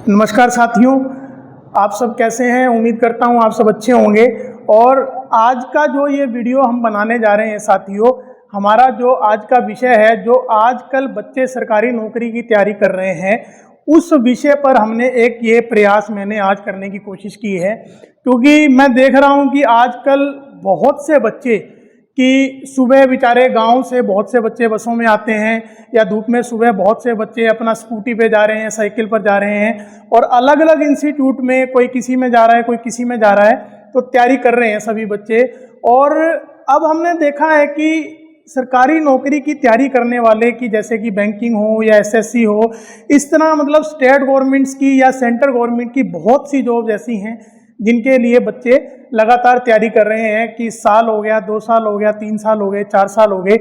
नमस्कार साथियों, आप सब कैसे हैं। उम्मीद करता हूं आप सब अच्छे होंगे। और आज का जो ये वीडियो हम बनाने जा रहे हैं साथियों, हमारा जो आज का विषय है, जो आजकल बच्चे सरकारी नौकरी की तैयारी कर रहे हैं, उस विषय पर हमने एक ये प्रयास मैंने आज करने की कोशिश की है। क्योंकि मैं देख रहा हूं कि आजकल बहुत से बच्चे कि सुबह बेचारे गांव से बहुत से बच्चे बसों में आते हैं, या धूप में सुबह बहुत से बच्चे अपना स्कूटी पे जा रहे हैं, साइकिल पर जा रहे हैं, और अलग अलग इंस्टीट्यूट में कोई किसी में जा रहा है, कोई किसी में जा रहा है, तो तैयारी कर रहे हैं सभी बच्चे। और अब हमने देखा है कि सरकारी नौकरी की तैयारी करने वाले की, जैसे कि बैंकिंग हो या एसएससी हो, इस तरह मतलब स्टेट गवर्नमेंट्स की या सेंट्रल गवर्नमेंट की बहुत सी जॉब ऐसी हैं जिनके लिए बच्चे लगातार तैयारी कर रहे हैं कि साल हो गया, 2 साल हो गया, 3 साल हो गए, 4 साल हो गए,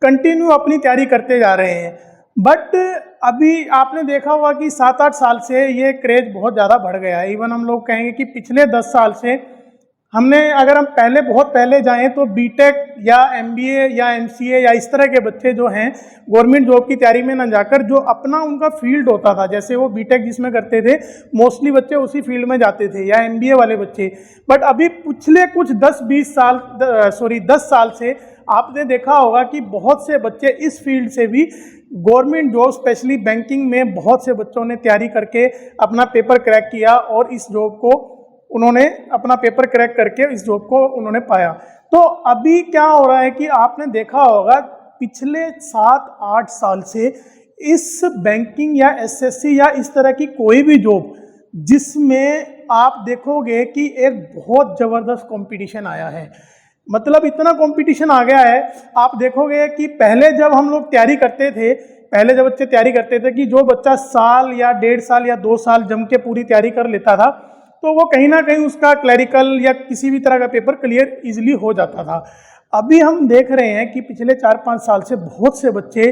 कंटिन्यू अपनी तैयारी करते जा रहे हैं। बट अभी आपने देखा होगा कि 7-8 साल से ये क्रेज बहुत ज़्यादा बढ़ गया है। इवन हम लोग कहेंगे कि पिछले 10 साल से हमने, अगर हम बहुत पहले जाएं तो बीटेक या एमबीए या एमसीए या इस तरह के बच्चे जो हैं गवर्नमेंट जॉब की तैयारी में न जाकर, जो अपना उनका फील्ड होता था, जैसे वो बीटेक जिसमें करते थे, मोस्टली बच्चे उसी फील्ड में जाते थे, या एमबीए वाले बच्चे। बट अभी पिछले कुछ 10 साल से आपने देखा होगा कि बहुत से बच्चे इस फील्ड से भी गवर्नमेंट जॉब, स्पेशली बैंकिंग में बहुत से बच्चों ने तैयारी करके अपना पेपर क्रैक किया, और इस जॉब को उन्होंने अपना पेपर क्रैक करके इस जॉब को उन्होंने पाया। तो अभी क्या हो रहा है कि आपने देखा होगा पिछले 7-8 साल से इस बैंकिंग या एसएससी या इस तरह की कोई भी जॉब जिसमें आप देखोगे कि एक बहुत ज़बरदस्त कंपटीशन आया है। मतलब इतना कंपटीशन आ गया है, आप देखोगे कि पहले जब हम लोग तैयारी करते थे, पहले जब बच्चे तैयारी करते थे कि जो बच्चा साल या 1.5 साल या 2 साल जम के पूरी तैयारी कर लेता था, तो वो कहीं ना कहीं उसका क्लरिकल या किसी भी तरह का पेपर क्लियर इजीली हो जाता था। अभी हम देख रहे हैं कि पिछले 4-5 साल से बहुत से बच्चे,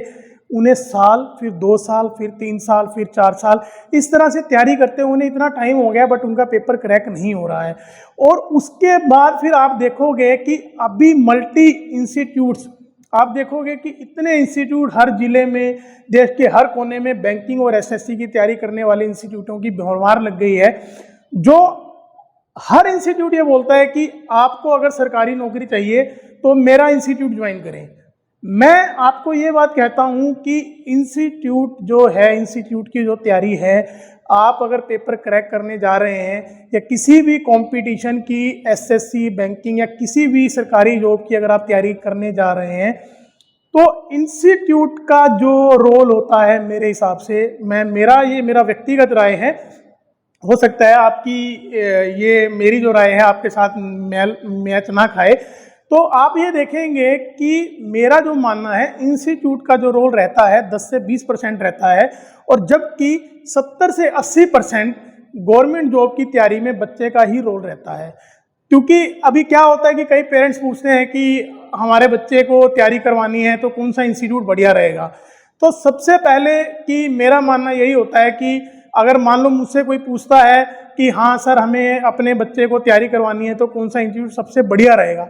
उन्हें साल, फिर 2 साल, फिर 3 साल, फिर 4 साल, इस तरह से तैयारी करते हैं। उन्हें इतना टाइम हो गया बट उनका पेपर क्रैक नहीं हो रहा है। और उसके बाद फिर आप देखोगे कि अभी मल्टी इंस्टीट्यूट्स, आप देखोगे कि इतने इंस्टीट्यूट हर जिले में, देश के हर कोने में बैंकिंग और एसएससी की तैयारी करने वाले इंस्टीट्यूटों की भरमार लग गई है। जो हर इंस्टीट्यूट ये बोलता है कि आपको अगर सरकारी नौकरी चाहिए तो मेरा इंस्टीट्यूट ज्वाइन करें। मैं आपको ये बात कहता हूं कि इंस्टीट्यूट जो है, इंस्टीट्यूट की जो तैयारी है, आप अगर पेपर क्रैक करने जा रहे हैं या किसी भी कंपटीशन की, एसएससी, बैंकिंग या किसी भी सरकारी जॉब की अगर आप तैयारी करने जा रहे हैं, तो इंस्टीट्यूट का जो रोल होता है, मेरे हिसाब से, मेरा व्यक्तिगत राय है, हो सकता है आपकी ये मेरी जो राय है आपके साथ मैच ना खाए, तो आप ये देखेंगे कि मेरा जो मानना है, इंस्टीट्यूट का जो रोल रहता है 10 से 20% रहता है, और जबकि 70 से 80% गवर्नमेंट जॉब की तैयारी में बच्चे का ही रोल रहता है। क्योंकि अभी क्या होता है कि कई पेरेंट्स पूछते हैं कि हमारे बच्चे को तैयारी करवानी है तो कौन सा इंस्टीट्यूट बढ़िया रहेगा। तो सबसे पहले कि मेरा मानना यही होता है कि अगर मान लो मुझसे कोई पूछता है कि हाँ सर हमें अपने बच्चे को तैयारी करवानी है तो कौन सा इंस्टीट्यूट सबसे बढ़िया रहेगा,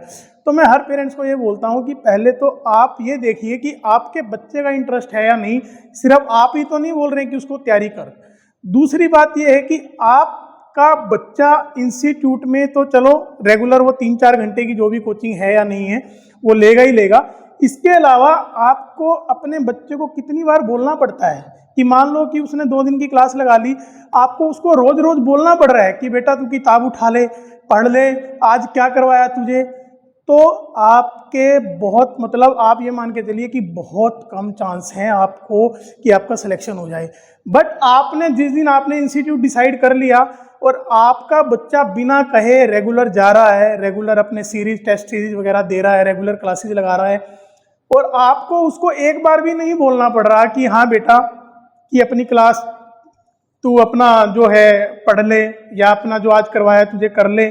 तो मैं हर पेरेंट्स को ये बोलता हूँ कि पहले तो आप ये देखिए कि आपके बच्चे का इंटरेस्ट है या नहीं। सिर्फ आप ही तो नहीं बोल रहे कि उसको तैयारी कर। दूसरी बात ये है कि आपका बच्चा इंस्टीट्यूट में तो चलो रेगुलर वो 3-4 घंटे की जो भी कोचिंग है या नहीं है वो लेगा ही लेगा। इसके अलावा आपको अपने बच्चे को कितनी बार बोलना पड़ता है कि मान लो कि उसने 2 दिन की क्लास लगा ली, आपको उसको रोज रोज बोलना पड़ रहा है कि बेटा तू किताब उठा ले, पढ़ ले, आज क्या करवाया तुझे, तो आपके बहुत, मतलब आप ये मान के चलिए कि बहुत कम चांस हैं आपको कि आपका सिलेक्शन हो जाए। बट आपने जिस दिन आपने इंस्टीट्यूट डिसाइड कर लिया और आपका बच्चा बिना कहे रेगुलर जा रहा है, रेगुलर अपने टेस्ट सीरीज वगैरह दे रहा है, रेगुलर क्लासेज लगा रहा है, और आपको उसको एक बार भी नहीं बोलना पड़ रहा कि हाँ बेटा कि अपनी क्लास तू अपना जो है पढ़ ले, या अपना जो आज करवाया तुझे कर ले।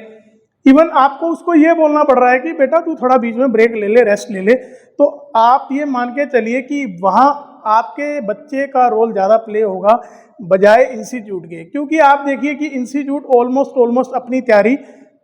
इवन आपको उसको ये बोलना पड़ रहा है कि बेटा तू थोड़ा बीच में ब्रेक ले ले, रेस्ट ले ले। तो आप ये मान के चलिए कि वहाँ आपके बच्चे का रोल ज़्यादा प्ले होगा बजाय इंस्टीट्यूट के। क्योंकि आप देखिए कि इंस्टीट्यूट ऑलमोस्ट अपनी तैयारी,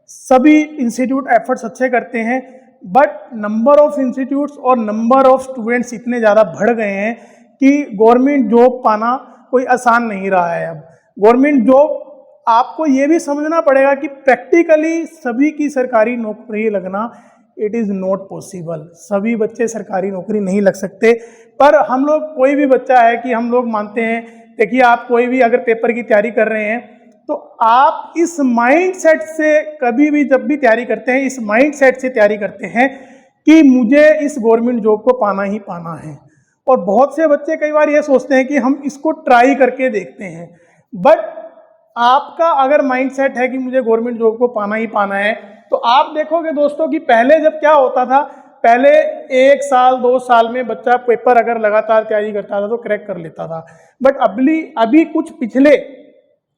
सभी इंस्टीट्यूट एफर्ट्स अच्छे करते हैं, बट नंबर ऑफ इंस्टीट्यूट्स और नंबर ऑफ स्टूडेंट्स इतने ज़्यादा बढ़ गए हैं कि गवर्नमेंट जॉब पाना कोई आसान नहीं रहा है। अब गवर्नमेंट जॉब आपको ये भी समझना पड़ेगा कि प्रैक्टिकली सभी की सरकारी नौकरी लगना इट इज़ नॉट पॉसिबल। सभी बच्चे सरकारी नौकरी नहीं लग सकते। पर हम लोग, कोई भी बच्चा है कि हम लोग मानते हैं, देखिए आप कोई भी अगर पेपर की तैयारी कर रहे हैं तो आप इस माइंड सेट से कभी भी जब भी तैयारी करते हैं, इस माइंड सेट से तैयारी करते हैं कि मुझे इस गवर्नमेंट जॉब को पाना ही पाना है। और बहुत से बच्चे कई बार ये सोचते हैं कि हम इसको ट्राई करके देखते हैं, बट आपका अगर माइंडसेट है कि मुझे गवर्नमेंट जॉब को पाना ही पाना है, तो आप देखोगे दोस्तों कि पहले जब क्या होता था, पहले 1 साल 2 साल में बच्चा पेपर अगर लगातार तैयारी करता था तो क्रैक कर लेता था। बट अभी कुछ पिछले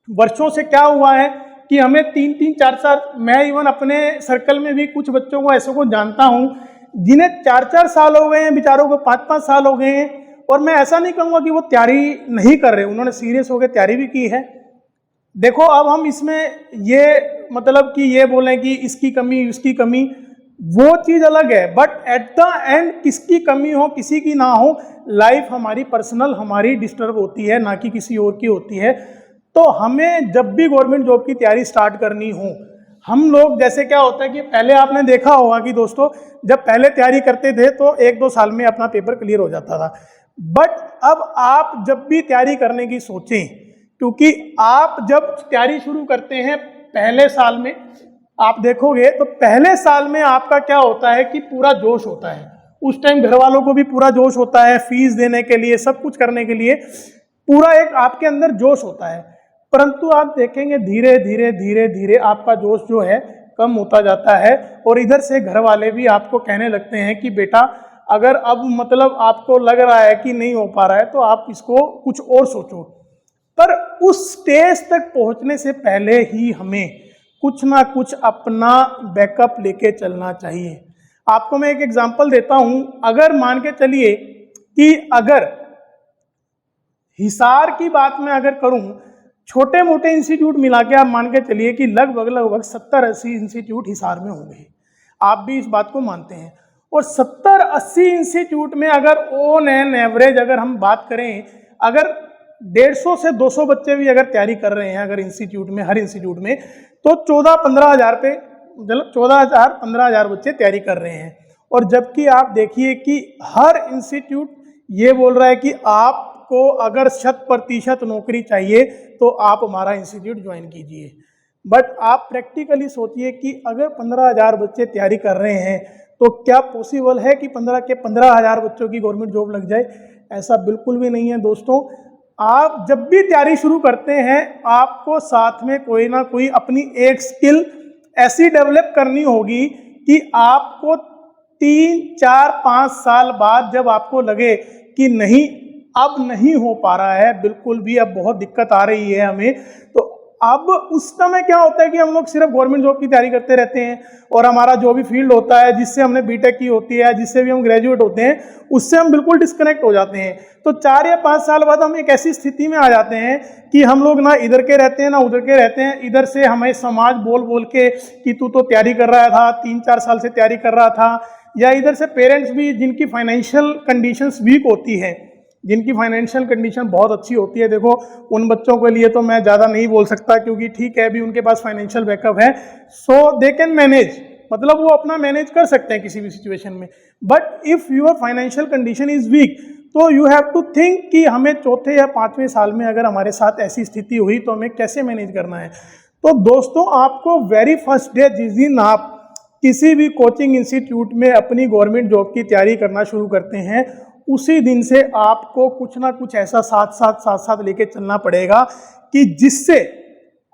वर्षों से क्या हुआ है कि हमें 3-3 4-4, मैं इवन अपने सर्कल में भी कुछ बच्चों को ऐसे को जानता हूँ जिन्हें 4-4 साल हो गए हैं, बेचारों को 5-5 साल हो गए हैं। और मैं ऐसा नहीं कहूँगा कि वो तैयारी नहीं कर रहे, उन्होंने सीरियस होकर तैयारी भी की है। देखो अब हम इसमें ये मतलब कि ये बोलें कि इसकी कमी उसकी कमी, वो चीज़ अलग है, बट एट द एंड किसकी कमी हो किसी की ना हो, लाइफ हमारी पर्सनल हमारी डिस्टर्ब होती है, ना कि किसी और की होती है। तो हमें जब भी गवर्नमेंट जॉब की तैयारी स्टार्ट करनी हो, हम लोग जैसे क्या होता है कि पहले आपने देखा होगा कि दोस्तों जब पहले तैयारी करते थे तो 1-2 साल में अपना पेपर क्लियर हो जाता था। बट अब आप जब भी तैयारी करने की सोचें, क्योंकि आप जब तैयारी शुरू करते हैं पहले साल में, आप देखोगे तो पहले साल में आपका क्या होता है कि पूरा जोश होता है। उस टाइम घर वालों को भी पूरा जोश होता है, फीस देने के लिए, सब कुछ करने के लिए पूरा एक आपके अंदर जोश होता है। परंतु आप देखेंगे धीरे धीरे धीरे धीरे आपका जोश जो है कम होता जाता है, और इधर से घर वाले भी आपको कहने लगते हैं कि बेटा अगर अब मतलब आपको लग रहा है कि नहीं हो पा रहा है तो आप इसको कुछ और सोचो। पर उस स्टेज तक पहुंचने से पहले ही हमें कुछ ना कुछ अपना बैकअप लेके चलना चाहिए। आपको मैं एक एग्जांपल देता हूं, अगर मान के चलिए कि अगर हिसार की बात मैं अगर करूं, छोटे मोटे इंस्टीट्यूट मिला के आप मान के चलिए कि लगभग 70-80 इंस्टीट्यूट हिसार में होंगे। आप भी इस बात को मानते हैं। और 70-80 इंस्टीट्यूट में अगर ऑन एन एवरेज अगर हम बात करें, अगर 150 से 200 बच्चे भी अगर तैयारी कर रहे हैं अगर इंस्टीट्यूट में, हर इंस्टीट्यूट में, तो 14-15 हज़ार पे, मतलब 14,000-15,000 बच्चे तैयारी कर रहे हैं। और जबकि आप देखिए कि हर इंस्टीट्यूट ये बोल रहा है कि आपको अगर 100% नौकरी चाहिए तो आप हमारा इंस्टीट्यूट ज्वाइन कीजिए। बट आप प्रैक्टिकली सोचिए कि अगर 15,000 बच्चे तैयारी कर रहे हैं तो क्या पॉसिबल है कि 15,000 बच्चों की गवर्नमेंट जॉब लग जाए? ऐसा बिल्कुल भी नहीं है दोस्तों। आप जब भी तैयारी शुरू करते हैं आपको साथ में कोई ना कोई अपनी एक स्किल ऐसी डेवलप करनी होगी कि आपको 3-4-5 साल बाद जब आपको लगे कि नहीं अब नहीं हो पा रहा है, बिल्कुल भी अब बहुत दिक्कत आ रही है हमें, तो अब उस समय क्या होता है कि हम लोग सिर्फ गवर्नमेंट जॉब की तैयारी करते रहते हैं और हमारा जो भी फील्ड होता है जिससे हमने बीटेक की होती है, जिससे भी हम ग्रेजुएट होते हैं, उससे हम बिल्कुल डिस्कनेक्ट हो जाते हैं। तो 4 या 5 साल बाद हम एक ऐसी स्थिति में आ जाते हैं कि हम लोग ना इधर के रहते हैं ना उधर के रहते हैं। इधर से हमें समाज बोल बोल के कि तू तो तैयारी कर रहा था, 3-4 साल से तैयारी कर रहा था, या इधर से पेरेंट्स भी जिनकी फाइनेंशियल कंडीशंस वीक होती है, जिनकी फाइनेंशियल कंडीशन बहुत अच्छी होती है, देखो उन बच्चों के लिए तो मैं ज़्यादा नहीं बोल सकता क्योंकि ठीक है अभी उनके पास फाइनेंशियल बैकअप है, सो दे कैन मैनेज, मतलब वो अपना मैनेज कर सकते हैं किसी भी सिचुएशन में। But if your financial condition is week तो यू हैव टू थिंक कि हमें 4थे या 5वें साल में अगर हमारे साथ ऐसी स्थिति हुई तो हमें कैसे मैनेज करना है। तो दोस्तों आपको वेरी फर्स्ट डे जिस दिन आप किसी भी कोचिंग इंस्टीट्यूट में अपनी गवर्नमेंट जॉब की तैयारी करना शुरू करते हैं, उसी दिन से आपको कुछ ना कुछ ऐसा साथ लेके चलना पड़ेगा कि जिससे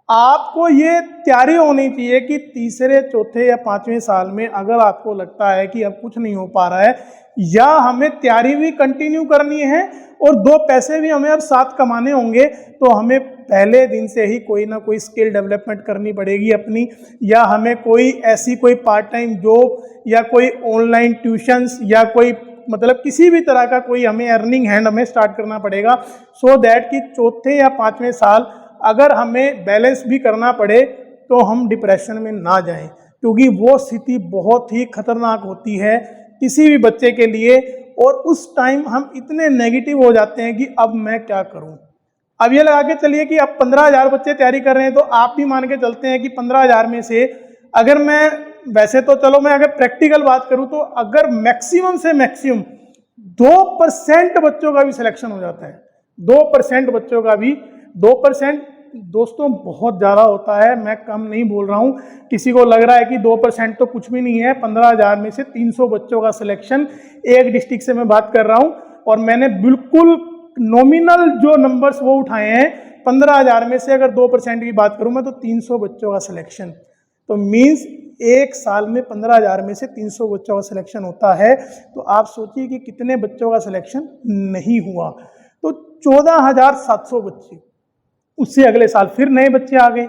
आपको ये तैयारी होनी चाहिए कि 3रे 4थे या 5वें साल में अगर आपको लगता है कि अब कुछ नहीं हो पा रहा है या हमें तैयारी भी कंटिन्यू करनी है और 2 पैसे भी हमें अब साथ कमाने होंगे, तो हमें पहले दिन से ही कोई ना कोई स्किल डेवलपमेंट करनी पड़ेगी अपनी, या हमें कोई ऐसी कोई पार्ट टाइम जॉब या कोई ऑनलाइन ट्यूशन्स या कोई मतलब किसी भी तरह का कोई हमें अर्निंग हैंड हमें स्टार्ट करना पड़ेगा, सो दैट कि 4थे या 5वें साल अगर हमें बैलेंस भी करना पड़े तो हम डिप्रेशन में ना जाएं, क्योंकि वो स्थिति बहुत ही खतरनाक होती है किसी भी बच्चे के लिए। और उस टाइम हम इतने नेगेटिव हो जाते हैं कि अब मैं क्या करूं, अब ये लगा के चलिए कि अब 15,000 बच्चे तैयारी कर रहे हैं, तो आप भी मान के चलते हैं कि 15,000 में से अगर मैं, वैसे तो चलो मैं अगर प्रैक्टिकल बात करूं तो अगर मैक्सिमम से मैक्सिमम 2% बच्चों का भी सिलेक्शन हो जाता है, 2% बच्चों का भी, 2% दोस्तों बहुत ज़्यादा होता है, मैं कम नहीं बोल रहा हूँ। किसी को लग रहा है कि 2% तो कुछ भी नहीं है, 15,000 में से 300 बच्चों का सिलेक्शन, एक डिस्ट्रिक्ट से मैं बात कर रहा हूँ और मैंने बिल्कुल नॉमिनल जो नंबर्स वो उठाए हैं, 15,000 में से अगर 2% की बात करूँ मैं तो 300 बच्चों का सिलेक्शन, तो मीन्स एक साल में 15,000 में से 300 बच्चों का सिलेक्शन होता है। तो आप सोचिए कि कितने बच्चों का सिलेक्शन नहीं हुआ, तो 14,700 बच्चे, उससे अगले साल फिर नए बच्चे आ गए।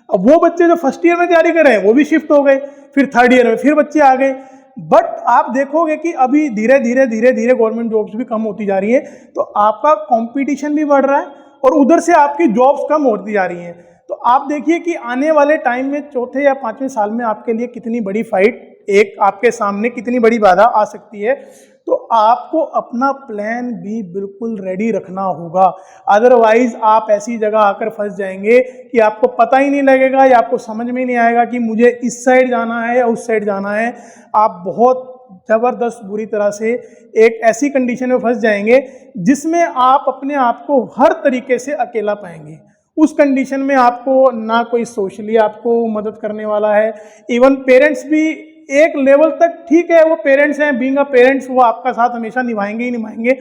अब वो बच्चे जो फर्स्ट ईयर में तैयारी कर रहे हैं वो भी शिफ्ट हो गए, फिर थर्ड ईयर में फिर बच्चे आ गए। बट आप देखोगे कि अभी धीरे धीरे धीरे धीरे गवर्नमेंट जॉब्स भी कम होती जा रही है, तो आपका कंपटीशन भी बढ़ रहा है और उधर से आपकी जॉब्स कम होती जा रही हैं। तो आप देखिए कि आने वाले टाइम में चौथे या 5वें साल में आपके लिए कितनी बड़ी फाइट, एक आपके सामने कितनी बड़ी बाधा आ सकती है। तो आपको अपना प्लान भी बिल्कुल रेडी रखना होगा, अदरवाइज आप ऐसी जगह आकर फंस जाएंगे कि आपको पता ही नहीं लगेगा या आपको समझ में नहीं आएगा कि मुझे इस साइड जाना है या उस साइड जाना है। आप बहुत ज़बरदस्त बुरी तरह से एक ऐसी कंडीशन में फंस जाएंगे जिसमें आप अपने आप को हर तरीके से अकेला पाएंगे। उस कंडीशन में आपको ना कोई सोशली आपको मदद करने वाला है, इवन पेरेंट्स भी एक लेवल तक ठीक है, वो पेरेंट्स हैं, बीइंग अ पेरेंट्स वो आपका साथ हमेशा निभाएंगे ही निभाएंगे,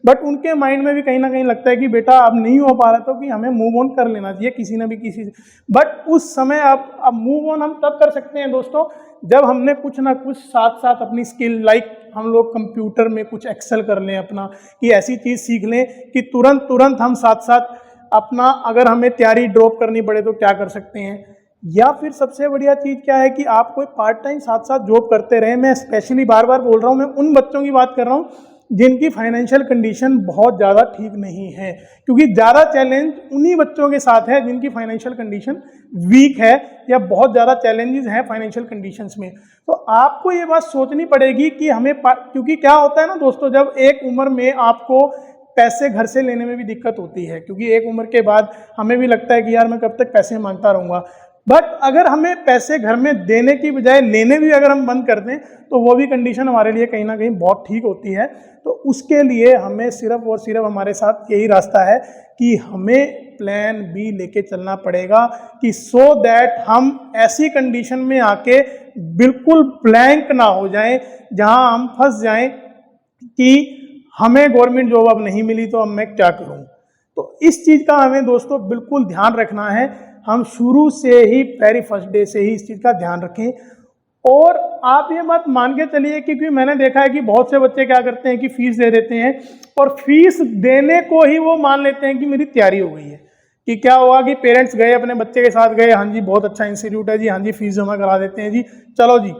बट उनके माइंड में भी कहीं ना कहीं लगता है कि बेटा अब नहीं हो पा रहा तो कि हमें मूव ऑन कर लेना चाहिए किसी न भी किसी से। बट उस समय अब मूव ऑन हम तब कर सकते हैं दोस्तों जब हमने कुछ ना कुछ साथ साथ अपनी स्किल, लाइक हम लोग कंप्यूटर में कुछ एक्सेल कर लें अपना, कि ऐसी चीज़ सीख लें कि तुरंत हम साथ साथ अपना, अगर हमें तैयारी ड्रॉप करनी पड़े तो क्या कर सकते हैं। या फिर सबसे बढ़िया चीज़ क्या है कि आप कोई पार्ट टाइम साथ साथ जॉब करते रहें। मैं स्पेशली बार बार बोल रहा हूँ, मैं उन बच्चों की बात कर रहा हूँ जिनकी फाइनेंशियल कंडीशन बहुत ज़्यादा ठीक नहीं है, क्योंकि ज़्यादा चैलेंज उन्हीं बच्चों के साथ है जिनकी फाइनेंशियल कंडीशन वीक है या बहुत ज़्यादा चैलेंजेस हैं फाइनेंशियल कंडीशंस में। तो आपको ये बात सोचनी पड़ेगी कि हमें, क्योंकि क्या होता है ना दोस्तों, जब एक उम्र में आपको पैसे घर से लेने में भी दिक्कत होती है, क्योंकि एक उम्र के बाद हमें भी लगता है कि यार मैं कब तक पैसे मांगता रहूँगा। बट अगर हमें पैसे घर में देने की बजाय लेने भी अगर हम बंद कर दें तो वो भी कंडीशन हमारे लिए कहीं ना कहीं बहुत ठीक होती है। तो उसके लिए हमें सिर्फ और सिर्फ हमारे साथ यही रास्ता है कि हमें प्लान बी लेके चलना पड़ेगा, कि सो दैट हम ऐसी कंडीशन में आके बिल्कुल ब्लैंक ना हो जाएं जहां हम फंस जाएं कि हमें गवर्नमेंट जॉब अब नहीं मिली तो अब मैं क्या करूं। तो इस चीज़ का हमें दोस्तों बिल्कुल ध्यान रखना है। हम शुरू से ही, वेरी फर्स्ट डे से ही इस चीज़ का ध्यान रखें। और आप ये बात मान के चलिए, क्योंकि मैंने देखा है कि बहुत से बच्चे क्या करते हैं कि फीस दे देते हैं और फीस देने को ही वो मान लेते हैं कि मेरी तैयारी हो गई है। कि क्या हुआ कि पेरेंट्स गए अपने बच्चे के साथ गए, हाँ जी बहुत अच्छा इंस्टीट्यूट है जी, हाँ जी फीस जमा करा देते हैं जी, चलो जी,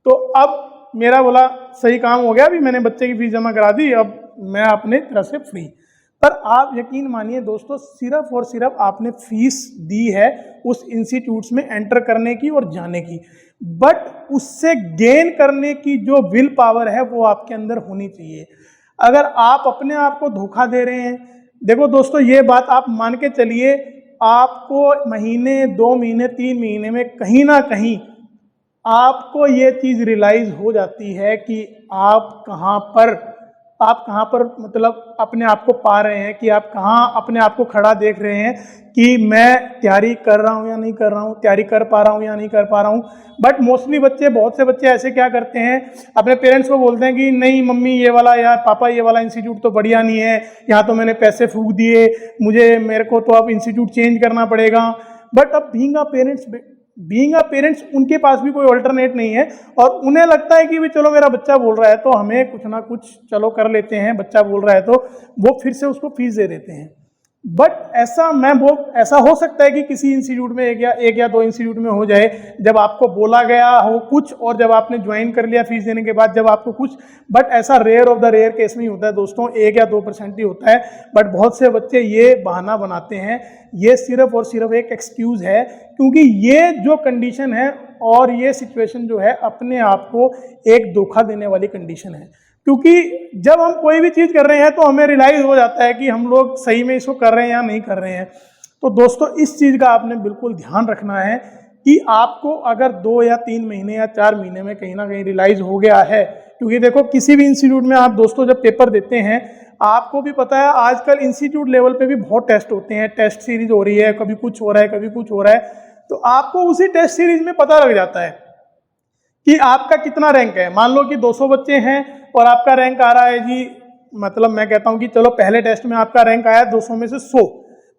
तो अब मेरा बोला सही काम हो गया, अभी मैंने बच्चे की फीस जमा करा दी, अब मैं अपने तरफ से फ्री। पर आप यकीन मानिए दोस्तों, सिर्फ और सिर्फ आपने फीस दी है उस इंस्टीट्यूट्स में एंटर करने की और जाने की, बट उससे गेन करने की जो विल पावर है वो आपके अंदर होनी चाहिए। अगर आप अपने आप को धोखा दे रहे हैं, देखो दोस्तों ये बात आप मान के चलिए, आपको महीने 2 महीने 3 महीने में कहीं ना कहीं आपको ये चीज़ रियलाइज हो जाती है कि आप कहाँ पर मतलब अपने आप को पा रहे हैं, कि आप कहाँ अपने आप को खड़ा देख रहे हैं कि मैं तैयारी कर रहा हूँ या नहीं कर रहा हूँ, तैयारी कर पा रहा हूँ या नहीं कर पा रहा हूँ। बट मोस्टली बच्चे, बहुत से बच्चे ऐसे क्या करते हैं, अपने पेरेंट्स को बोलते हैं कि नहीं मम्मी ये वाला या पापा ये वाला इंस्टीट्यूट तो बढ़िया नहीं है, यहाँ तो मैंने पैसे फूंक दिए, मेरे को तो अब इंस्टीट्यूट चेंज करना पड़ेगा। बट अब बीइंग अ पेरेंट्स उनके पास भी कोई ऑल्टरनेट नहीं है और उन्हें लगता है कि भी चलो मेरा बच्चा बोल रहा है तो हमें कुछ ना कुछ चलो कर लेते हैं, बच्चा बोल रहा है तो वो फिर से उसको फीस दे देते हैं। बट ऐसा हो सकता है कि किसी इंस्टीट्यूट में एक या 2 इंस्टीट्यूट में हो जाए जब आपको बोला गया हो कुछ और जब आपने ज्वाइन कर लिया फीस देने के बाद जब आपको कुछ, बट ऐसा rare of the rare case में ही होता है दोस्तों, 1 या 2% ही होता है। बट बहुत से बच्चे ये बहाना बनाते हैं, ये सिर्फ और सिर्फ एक एक्सक्यूज है, क्योंकि ये जो कंडीशन है और ये सिचुएशन जो है अपने आप को एक धोखा देने वाली कंडीशन है। क्योंकि जब हम कोई भी चीज़ कर रहे हैं तो हमें रियलाइज़ हो जाता है कि हम लोग सही में इसको कर रहे हैं या नहीं कर रहे हैं। तो दोस्तों इस चीज़ का आपने बिल्कुल ध्यान रखना है कि आपको अगर 2 या 3 महीने या 4 महीने में कहीं ना कहीं रियलाइज़ हो गया है, क्योंकि देखो किसी भी इंस्टीट्यूट में आप दोस्तों जब पेपर देते हैं, आपको भी पता है आजकल इंस्टीट्यूट लेवल पे भी बहुत टेस्ट होते हैं, टेस्ट सीरीज हो रही है, कभी कुछ हो रहा है कभी कुछ हो रहा है, तो आपको उसी टेस्ट सीरीज में पता लग जाता है कि आपका कितना रैंक है। मान लो कि 200 बच्चे हैं और आपका रैंक आ रहा है जी, मतलब मैं कहता हूं कि चलो पहले टेस्ट में आपका रैंक आया 200 में से 100,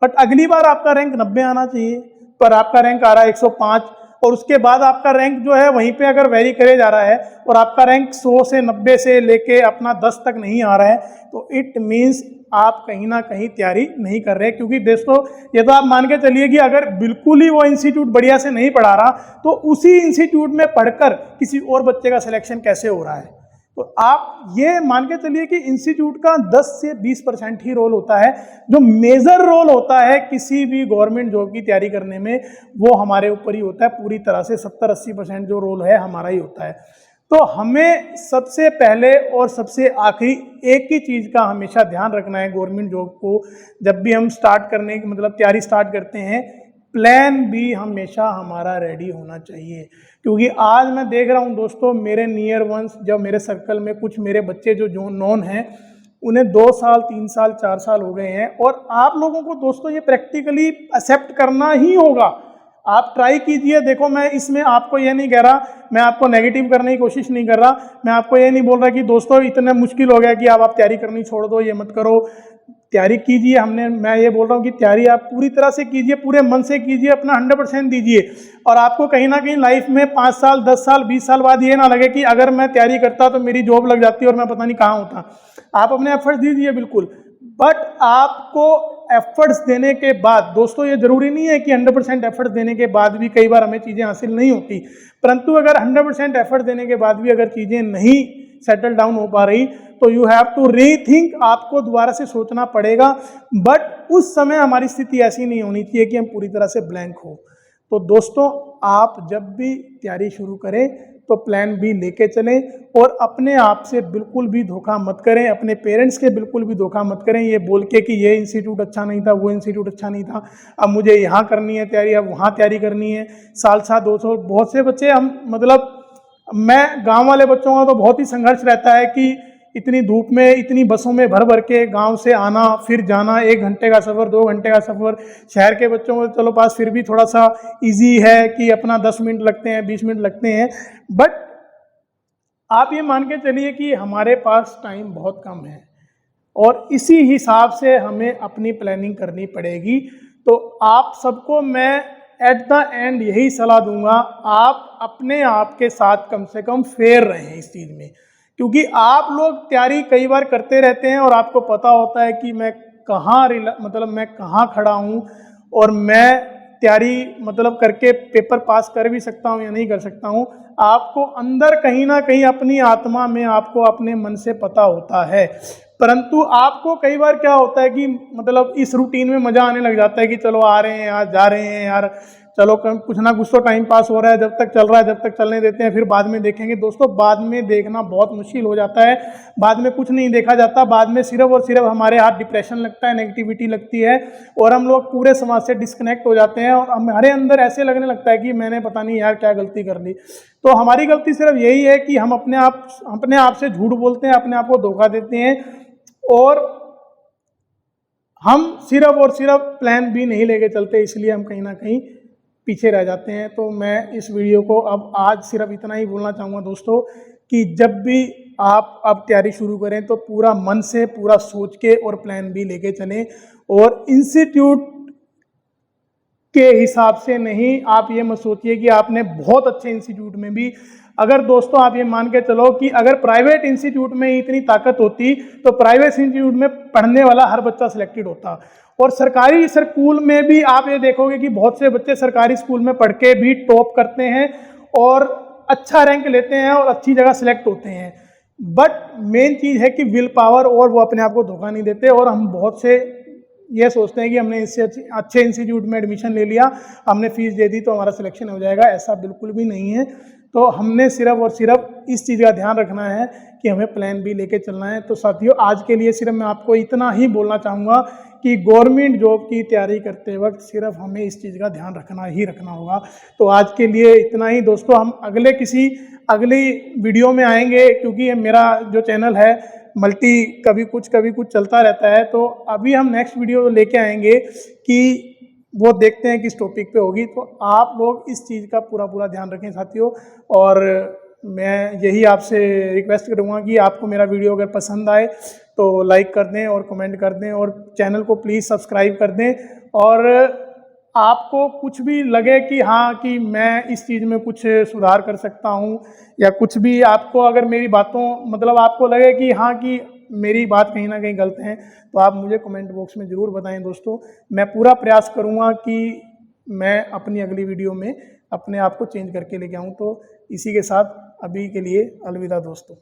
बट अगली बार आपका रैंक 90 आना चाहिए, पर आपका रैंक आ रहा है 105, और उसके बाद आपका रैंक जो है वहीं पे अगर वेरी करे जा रहा है और आपका रैंक 100 से 90 से लेके अपना 10 तक नहीं आ रहा है, तो इट मीन्स आप कहीं ना कहीं तैयारी नहीं कर रहे। क्योंकि दोस्तों ये तो आप मान के चलिए कि अगर बिल्कुल ही वो इंस्टीट्यूट बढ़िया से नहीं पढ़ा रहा, तो उसी इंस्टीट्यूट में पढ़कर किसी और बच्चे का सिलेक्शन कैसे हो रहा है। तो आप ये मान के चलिए कि इंस्टीट्यूट का 10 से 20% ही रोल होता है। जो मेजर रोल होता है किसी भी गवर्नमेंट जॉब की तैयारी करने में, वो हमारे ऊपर ही होता है पूरी तरह से। 70-80% जो रोल है हमारा ही होता है। तो हमें सबसे पहले और सबसे आखिरी एक ही चीज़ का हमेशा ध्यान रखना है गवर्नमेंट जॉब को, जब भी हम स्टार्ट करने की मतलब तैयारी स्टार्ट करते हैं, प्लान बी हमेशा हमारा रेडी होना चाहिए। क्योंकि आज मैं देख रहा हूं दोस्तों, मेरे नियर वंस, जब मेरे सर्कल में कुछ मेरे बच्चे जो नॉन हैं, उन्हें 2 साल 3 साल 4 साल हो गए हैं, और आप लोगों को दोस्तों ये प्रैक्टिकली एक्सेप्ट करना ही होगा। आप ट्राई कीजिए। देखो मैं इसमें आपको ये नहीं कह रहा, मैं आपको नेगेटिव करने की कोशिश नहीं कर रहा, मैं आपको ये नहीं बोल रहा कि दोस्तों इतना मुश्किल हो गया कि आप तैयारी करनी छोड़ दो, ये मत करो। तैयारी कीजिए। मैं ये बोल रहा हूँ कि तैयारी आप पूरी तरह से कीजिए, पूरे मन से कीजिए, अपना 100% दीजिए, और आपको कहीं ना कहीं लाइफ में 5 साल 10 साल 20 साल बाद ये ना लगे कि अगर मैं तैयारी करता तो मेरी जॉब लग जाती और मैं पता नहीं कहाँ होता। आप अपने एफर्ट्स दीजिए बिल्कुल, बट आपको एफर्ट्स देने के बाद, दोस्तों ये जरूरी नहीं है कि 100% एफर्ट्स देने के बाद भी कई बार हमें चीज़ें हासिल नहीं होती, परंतु अगर 100% एफर्ट देने के बाद भी अगर चीज़ें नहीं सेटल डाउन हो पा रही, तो यू हैव टू रीथिंक, आपको दोबारा से सोचना पड़ेगा। बट उस समय हमारी स्थिति ऐसी नहीं होनी चाहिए कि हम पूरी तरह से ब्लैंक हो। तो दोस्तों आप जब भी तैयारी शुरू करें तो प्लान बी लेके चलें, और अपने आप से बिल्कुल भी धोखा मत करें, अपने पेरेंट्स के बिल्कुल भी धोखा मत करें ये बोल के कि ये इंस्टीट्यूट अच्छा नहीं था, वो इंस्टीट्यूट अच्छा नहीं था, अब मुझे यहाँ करनी है तैयारी, अब वहाँ तैयारी करनी है। साल 200 बहुत से बच्चे, हम मतलब मैं गांव वाले बच्चों का तो बहुत ही संघर्ष रहता है कि इतनी धूप में इतनी बसों में भर भर के गांव से आना फिर जाना, 1 घंटे का सफ़र 2 घंटे का सफ़र। शहर के बच्चों को चलो पास फिर भी थोड़ा सा इजी है कि अपना 10 मिनट लगते हैं 20 मिनट लगते हैं, बट आप ये मान के चलिए कि हमारे पास टाइम बहुत कम है और इसी हिसाब से हमें अपनी प्लानिंग करनी पड़ेगी। तो आप सबको मैं एट द एंड यही सलाह दूंगा, आप अपने आप के साथ कम से कम फेयर रहें इस चीज़ में, क्योंकि आप लोग तैयारी कई बार करते रहते हैं और आपको पता होता है कि मैं कहाँ खड़ा हूँ और मैं तैयारी मतलब करके पेपर पास कर भी सकता हूँ या नहीं कर सकता हूँ। आपको अंदर कहीं ना कहीं अपनी आत्मा में आपको अपने मन से पता होता है, परंतु आपको कई बार क्या होता है कि मतलब इस रूटीन में मज़ा आने लग जाता है कि चलो आ रहे हैं यार, जा रहे हैं यार, चलो कुछ ना कुछ तो टाइम पास हो रहा है, जब तक चल रहा है जब तक चलने देते हैं, फिर बाद में देखेंगे। दोस्तों बाद में देखना बहुत मुश्किल हो जाता है, बाद में कुछ नहीं देखा जाता, बाद में सिर्फ और सिर्फ हमारे हाथ डिप्रेशन लगता है, नेगेटिविटी लगती है और हम लोग पूरे समाज से डिस्कनेक्ट हो जाते हैं और हमारे अंदर ऐसे लगने लगता है कि मैंने पता नहीं यार क्या गलती कर ली। तो हमारी गलती सिर्फ यही है कि हम अपने आप से झूठ बोलते हैं, अपने आप को धोखा देते हैं और हम सिर्फ और सिर्फ प्लान बी नहीं लेके चलते, इसलिए हम कहीं ना कहीं पीछे रह जाते हैं। तो मैं इस वीडियो को अब आज सिर्फ इतना ही बोलना चाहूँगा दोस्तों कि जब भी आप अब तैयारी शुरू करें तो पूरा मन से पूरा सोच के और प्लान बी लेके चलें और इंस्टीट्यूट के हिसाब से नहीं। आप ये मत सोचिए कि आपने बहुत अच्छे इंस्टीट्यूट में भी, अगर दोस्तों आप ये मान के चलो कि अगर प्राइवेट इंस्टीट्यूट में इतनी ताकत होती तो प्राइवेट इंस्टीट्यूट में पढ़ने वाला हर बच्चा सिलेक्टेड होता, और सरकारी स्कूल में भी आप ये देखोगे कि बहुत से बच्चे सरकारी स्कूल में पढ़ के भी टॉप करते हैं और अच्छा रैंक लेते हैं और अच्छी जगह सिलेक्ट होते हैं। बट मेन चीज़ है कि विल पावर, और वो अपने आप को धोखा नहीं देते। और हम बहुत से ये सोचते हैं कि हमने इससे अच्छे इंस्टीट्यूट में एडमिशन ले लिया, हमने फीस दे दी तो हमारा सिलेक्शन हो जाएगा, ऐसा बिल्कुल भी नहीं है। तो हमने सिर्फ और सिर्फ इस चीज़ का ध्यान रखना है कि हमें प्लान बी लेके चलना है। तो साथियों, आज के लिए सिर्फ मैं आपको इतना ही बोलना चाहूँगा कि गवर्नमेंट जॉब की तैयारी करते वक्त सिर्फ हमें इस चीज़ का ध्यान रखना होगा। तो आज के लिए इतना ही दोस्तों, हम अगली वीडियो में आएंगे, क्योंकि मेरा जो चैनल है कभी कुछ चलता रहता है। तो अभी हम नेक्स्ट वीडियो लेके आएंगे कि वो देखते हैं किस टॉपिक पे होगी। तो आप लोग इस चीज़ का पूरा ध्यान रखें साथियों, और मैं यही आपसे रिक्वेस्ट करूँगा कि आपको मेरा वीडियो अगर पसंद आए तो लाइक कर दें और कमेंट कर दें, और चैनल को प्लीज़ सब्सक्राइब कर दें। और आपको कुछ भी लगे कि हाँ कि मैं इस चीज़ में कुछ सुधार कर सकता हूँ, या कुछ भी आपको अगर मेरी बातों आपको लगे कि हाँ कि मेरी बात कहीं ना कहीं गलत है, तो आप मुझे कमेंट बॉक्स में ज़रूर बताएं दोस्तों। मैं पूरा प्रयास करूँगा कि मैं अपनी अगली वीडियो में अपने आप को चेंज करके लेके आऊँ। तो इसी के साथ अभी के लिए अलविदा दोस्तों।